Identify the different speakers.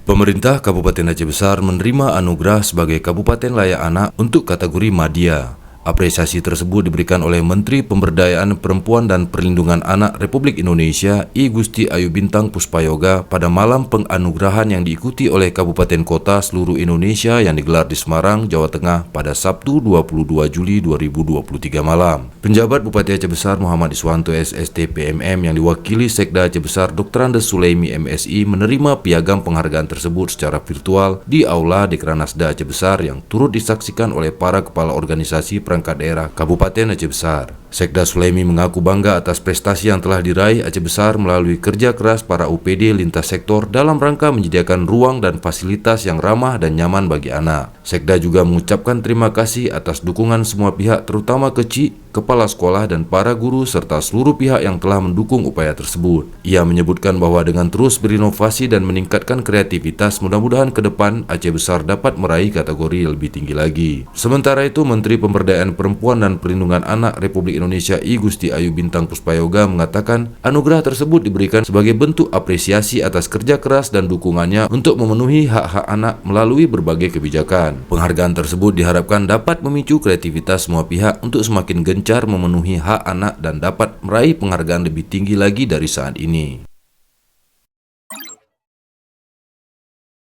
Speaker 1: Pemerintah Kabupaten Aceh Besar menerima anugerah sebagai Kabupaten Layak Anak untuk kategori Madya. Apresiasi tersebut diberikan oleh Menteri Pemberdayaan Perempuan dan Perlindungan Anak Republik Indonesia I Gusti Ayu Bintang Puspayoga pada malam penganugerahan yang diikuti oleh kabupaten kota seluruh Indonesia yang digelar di Semarang, Jawa Tengah pada Sabtu 22 Juli 2023 malam. Penjabat Bupati Aceh Besar Muhammad Iswanto SST PMM yang diwakili Sekda Aceh Besar Dr. Andes Sulaimi MSI menerima piagam penghargaan tersebut secara virtual di Aula Dekranasda Aceh Besar yang turut disaksikan oleh para kepala organisasi perangkat daerah Kabupaten Aceh Besar. Sekda Sulaimi mengaku bangga atas prestasi yang telah diraih Aceh Besar melalui kerja keras para UPD lintas sektor dalam rangka menyediakan ruang dan fasilitas yang ramah dan nyaman bagi anak. Sekda juga mengucapkan terima kasih atas dukungan semua pihak terutama kecil, kepala sekolah dan para guru serta seluruh pihak yang telah mendukung upaya tersebut. Ia menyebutkan bahwa dengan terus berinovasi dan meningkatkan kreativitas, mudah-mudahan ke depan Aceh Besar dapat meraih kategori yang lebih tinggi lagi. Sementara itu, Menteri Pemberdayaan Perempuan dan Perlindungan Anak Republik Indonesia I Gusti Ayu Bintang Puspayoga mengatakan anugerah tersebut diberikan sebagai bentuk apresiasi atas kerja keras dan dukungannya untuk memenuhi hak-hak anak melalui berbagai kebijakan. Penghargaan tersebut diharapkan dapat memicu kreativitas semua pihak untuk semakin gencar memenuhi hak anak dan dapat meraih penghargaan lebih tinggi lagi dari saat ini.